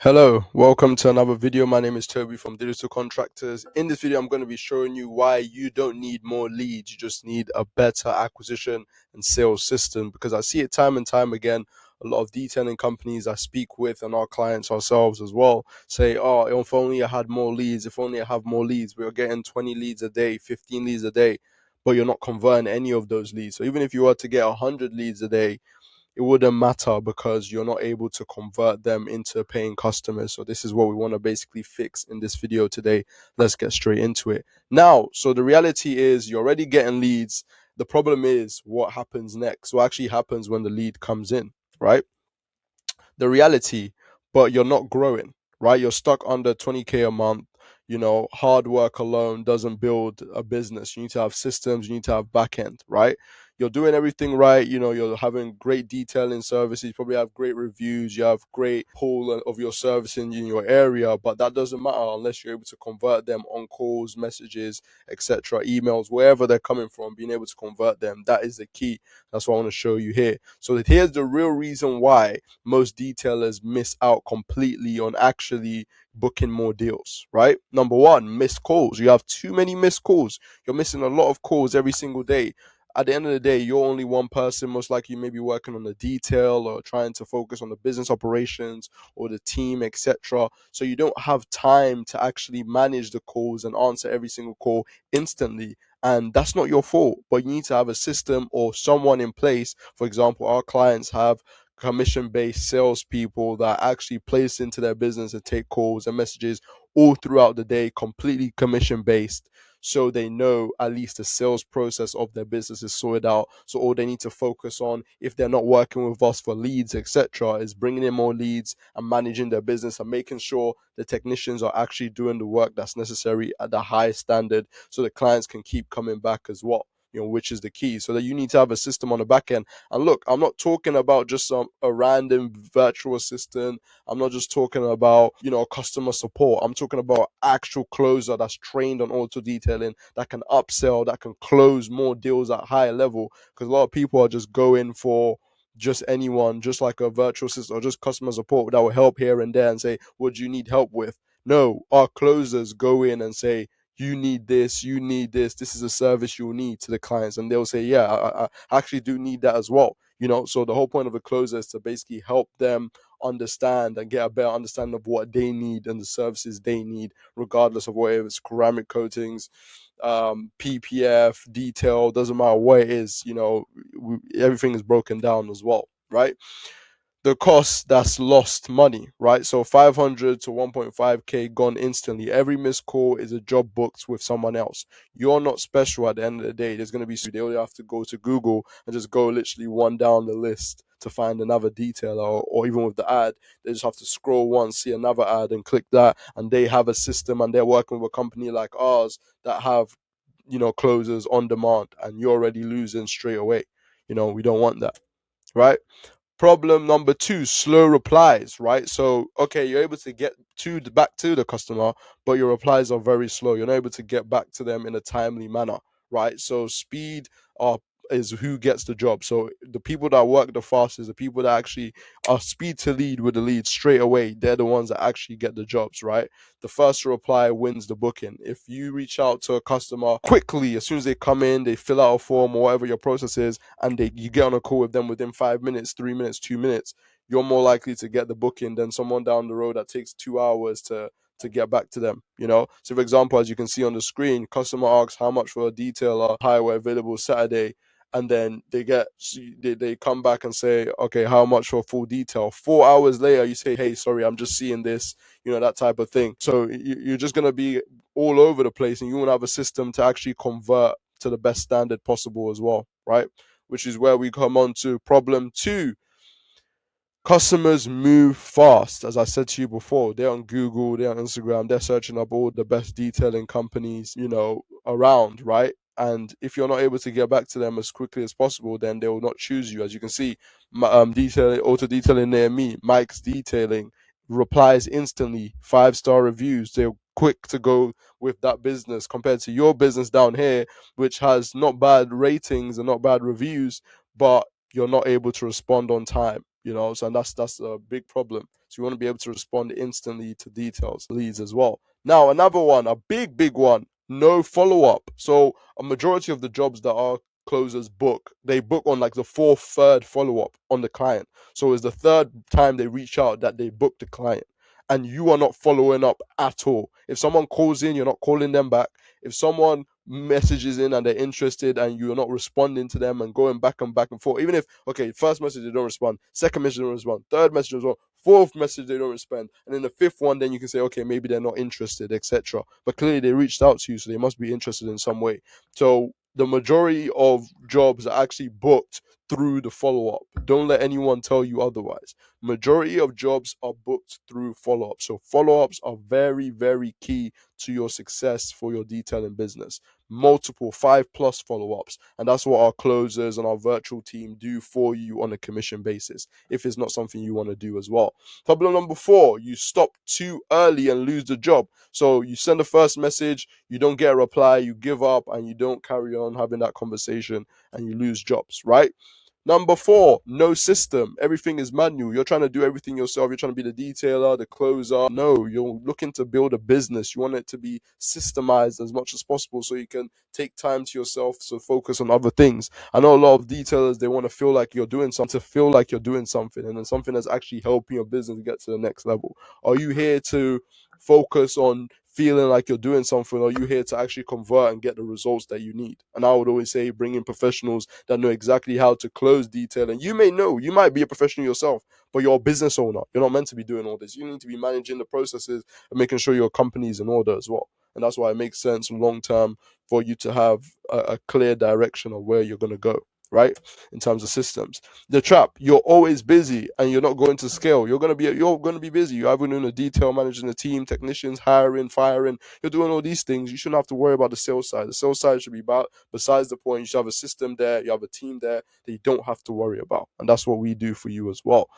Hello, welcome to another video. My name is Toby from Digital Contractors. In this video, I'm going to be showing you why you don't need more leads. You just need a better acquisition and sales system, because I see it time and time again. A lot of detailing companies I speak with and our clients ourselves as well say, oh, if only I had more leads, if only I have more leads. We're getting 20 leads a day, 15 leads a day, but you're not converting any of those leads. So even if you were to get 100 leads a day, it wouldn't matter because you're not able to convert them into paying customers. So this is what we want to basically fix in this video today. Let's get straight into it. Now, so the reality is you're already getting leads. The problem is what happens next. What actually happens when the lead comes in, right? The reality, but you're not growing, right? You're stuck under 20K a month. Hard work alone doesn't build a business. You need to have systems, you need to have back end, right? You're doing everything right. You're having great detailing services, you probably have great reviews, you have great pool of your service in your area, but that doesn't matter unless you're able to convert them on calls, messages, etc., emails, wherever they're coming from. Being able to convert them, that is the key. That's what I want to show you here. So here's the real reason why most detailers miss out completely on actually booking more deals, right? Number one, missed calls. You have too many missed calls. You're missing a lot of calls every single day. At the end of the day, you're only one person. Most likely, you may be working on the detail or trying to focus on the business operations or the team, etc. So you don't have time to actually manage the calls and answer every single call instantly. And that's not your fault, but you need to have a system or someone in place. For example, our clients have commission-based salespeople that actually place into their business and take calls and messages all throughout the day, completely commission-based. So they know at least the sales process of their business is sorted out. So all they need to focus on, if they're not working with us for leads, etc., is bringing in more leads and managing their business and making sure the technicians are actually doing the work that's necessary at the highest standard, so the clients can keep coming back as well. Which is the key. So that you need to have a system on the back end. And look, I'm not talking about just a random virtual assistant. I'm not just talking about, customer support. I'm talking about actual closer that's trained on auto detailing, that can upsell, that can close more deals at higher level. Because a lot of people are just going for just anyone, just like a virtual assistant or just customer support that will help here and there and say, what do you need help with? No, our closers go in and say, you need this, this is a service you'll need, to the clients, and they'll say, yeah, I actually do need that as well. So the whole point of a closer is to basically help them understand and get a better understanding of what they need and the services they need, regardless of whether it's ceramic coatings, PPF, detail, doesn't matter what it is. Everything is broken down as well, right? The cost, that's lost money, right? So 500 to 1.5K gone instantly. Every missed call is a job booked with someone else. You're not special at the end of the day. There's going to be, they only have to go to Google and just go literally one down the list to find another detailer, or even with the ad, they just have to scroll once, see another ad and click that, and they have a system and they're working with a company like ours that have, closers on demand, and you're already losing straight away. We don't want that, right? Problem number two, slow replies, right? So, okay, you're able to get back to the customer, but your replies are very slow. You're not able to get back to them in a timely manner, right? So, speed uh, is who gets the job. So, the people that work the fastest, the people that actually are speed to lead with the lead straight away, they're the ones that actually get the jobs, right? The first reply wins the booking. If you reach out to a customer quickly, as soon as they come in, they fill out a form or whatever your process is, and you get on a call with them within 5 minutes, 3 minutes, 2 minutes, you're more likely to get the booking than someone down the road that takes 2 hours to get back to them. So for example, as you can see on the screen, customer asks how much for a detailer hire available Saturday, and then they come back and say, okay, how much for full detail? 4 hours later, you say, hey, sorry, I'm just seeing this, that type of thing. So you're just going to be all over the place, and you want to have a system to actually convert to the best standard possible as well, right? Which is where we come on to problem two. Customers move fast. As I said to you before, they're on Google, they're on Instagram, they're searching up all the best detailing companies, around, right? And if you're not able to get back to them as quickly as possible, then they will not choose you. As you can see, detailing, auto detailing near me, Mike's Detailing, replies instantly, 5-star reviews. They're quick to go with that business compared to your business down here, which has not bad ratings and not bad reviews, but you're not able to respond on time. So and that's a big problem. So you want to be able to respond instantly to details, leads as well. Now, another one, a big one, no follow up. So a majority of the jobs that our closers book, they book on like the fourth, third follow up on the client. So it's the third time they reach out that they book the client. And you are not following up at all. If someone calls in, you're not calling them back. If someone messages in and they're interested and you're not responding to them and going back and forth, even if, okay, first message they don't respond, second message they don't respond, third message as well, fourth message they don't respond, and then the fifth one, then you can say, okay, maybe they're not interested, etc. But clearly they reached out to you, so they must be interested in some way. So the majority of jobs are actually booked through the follow-up. Don't let anyone tell you otherwise. Majority of jobs are booked through follow-up. So follow-ups are very key to your success for your detailing business. Multiple 5+ follow-ups, and that's what our closers and our virtual team do for you on a commission basis if it's not something you want to do as well. Problem number 4, you stop too early and lose the job. So you send the first message, you don't get a reply, you give up, and you don't carry on having that conversation, and you lose jobs, right? Number 4, no system. Everything is manual. You're trying to do everything yourself. You're trying to be the detailer, the closer. No, you're looking to build a business. You want it to be systemized as much as possible so you can take time to yourself to focus on other things. I know a lot of detailers, they want to feel like you're doing something, and then something that's actually helping your business get to the next level. Are you here to focus on feeling like you're doing something, or are you here to actually convert and get the results that you need? And I would always say bring in professionals that know exactly how to close detail. And you might be a professional yourself, but you're a business owner. You're not meant to be doing all this. You need to be managing the processes and making sure your company is in order as well. And that's why it makes sense long term for you to have a clear direction of where you're going to go, right? In terms of systems. The trap, you're always busy and you're not going to scale. You're going to be busy. You're either doing a detail, managing a team, technicians, hiring, firing. You're doing all these things. You shouldn't have to worry about the sales side. The sales side should be about besides the point. You should have a system there, you have a team there that you don't have to worry about. And that's what we do for you as well.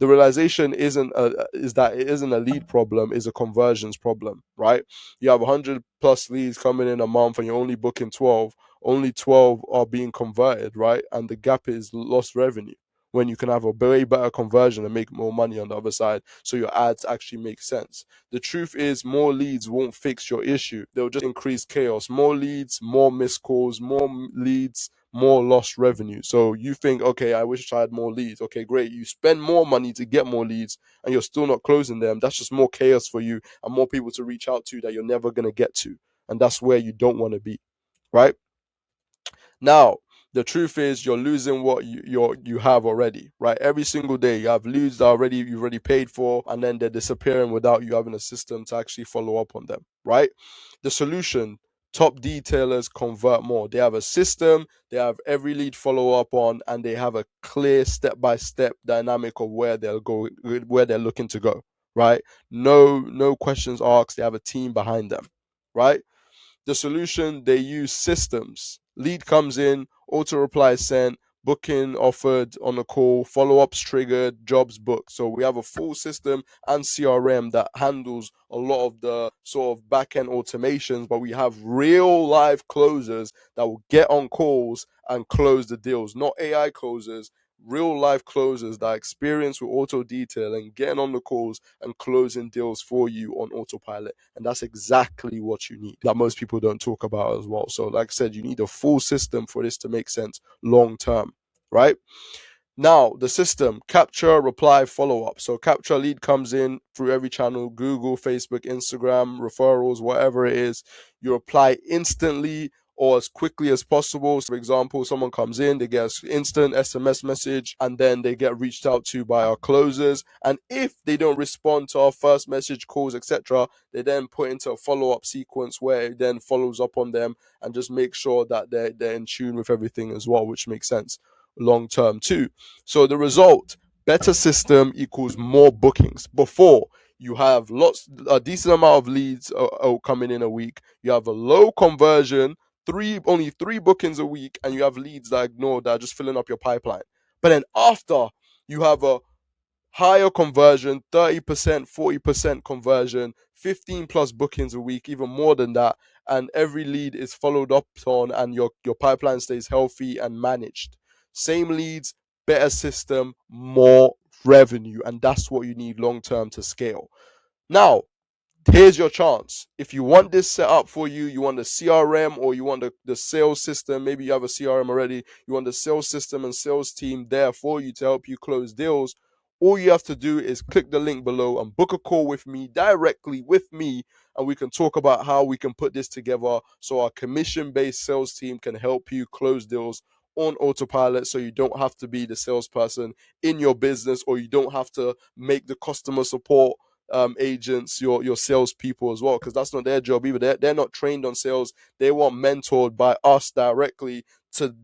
The realization is that it isn't a lead problem, it's a conversions problem, right? You have 100+ leads coming in a month and you're only booking 12. Only 12 are being converted, right? And the gap is lost revenue, when you can have a way better conversion and make more money on the other side, so your ads actually make sense. The truth is, more leads won't fix your issue. They'll just increase chaos. More leads, more missed calls, more leads, more lost revenue. So you think, okay, I wish I had more leads. Okay, great. You spend more money to get more leads and you're still not closing them. That's just more chaos for you and more people to reach out to that you're never going to get to. And that's where you don't want to be, right? Now, the truth is you're losing what you have already, right? Every single day you have leads that you've already paid for, and then they're disappearing without you having a system to actually follow up on them, right? The solution, top detailers convert more. They have a system, they have every lead follow up on, and they have a clear step-by-step dynamic of where they're looking to go, right? No questions asked. They have a team behind them, right? The solution, they use systems. Lead comes in, auto reply sent, booking offered on a call, follow-ups triggered, jobs booked. So we have a full system and CRM that handles a lot of the sort of back-end automations, but we have real live closers that will get on calls and close the deals, not AI closers, real life closers that are experienced with auto detailing, getting on the calls and closing deals for you on autopilot. And that's exactly what you need, that most people don't talk about as well. So like I said, you need a full system for this to make sense long term, right? Now, the system, capture, reply, follow up. So capture, lead comes in through every channel, Google, Facebook, Instagram, referrals, whatever it is. You reply instantly or as quickly as possible. So for example, someone comes in, they get an instant SMS message, and then they get reached out to by our closers. And if they don't respond to our first message, calls, etc., they then put into a follow-up sequence where it then follows up on them and just make sure that they're in tune with everything as well, which makes sense long term too. So the result, better system equals more bookings. Before, you have a decent amount of leads coming in a week. You have a low conversion, only three bookings a week, and you have leads that are just filling up your pipeline. But then after, you have a higher conversion, 30%, 40% conversion, 15+ bookings a week, even more than that. And every lead is followed up on, and your pipeline stays healthy and managed. Same leads, better system, more revenue, and that's what you need long term to scale. Now, here's your chance. If you want this set up for you, you want the CRM or you want the sales system, maybe you have a CRM already, you want the sales system and sales team there for you to help you close deals, all you have to do is click the link below and book a call with me, directly with me, and we can talk about how we can put this together so our commission based sales team can help you close deals on autopilot, so you don't have to be the salesperson in your business, or you don't have to make the customer support agents your salespeople as well, because that's not their job either. They're not trained on sales. They want mentored by us directly to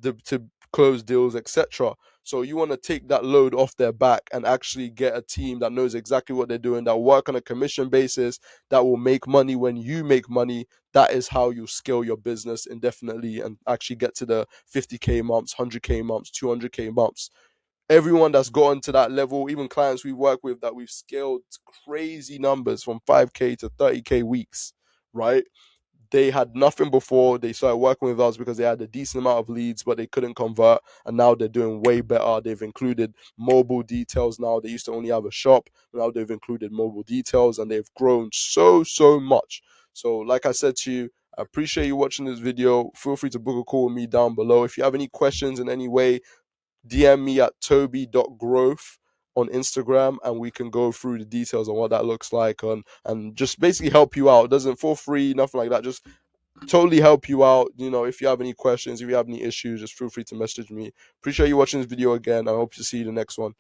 close deals, etc. So you want to take that load off their back and actually get a team that knows exactly what they're doing, that work on a commission basis, that will make money when you make money. That is how you scale your business indefinitely and actually get to the 50K months, 100K months, 200K months. Everyone that's gotten to that level, even clients we work with that we've scaled crazy numbers from 5K to 30K weeks, right? They had nothing before. They started working with us because they had a decent amount of leads, but they couldn't convert. And now they're doing way better. They've included mobile details now. They used to only have a shop. Now they've included mobile details, and they've grown so much. So, like I said to you, I appreciate you watching this video. Feel free to book a call with me down below. If you have any questions in any way, DM me at toby.growth on Instagram, and we can go through the details on what that looks like and just basically help you out. It doesn't, for free, nothing like that. Just totally help you out. If you have any questions, if you have any issues, just feel free to message me. Appreciate you watching this video again. I hope to see you in the next one.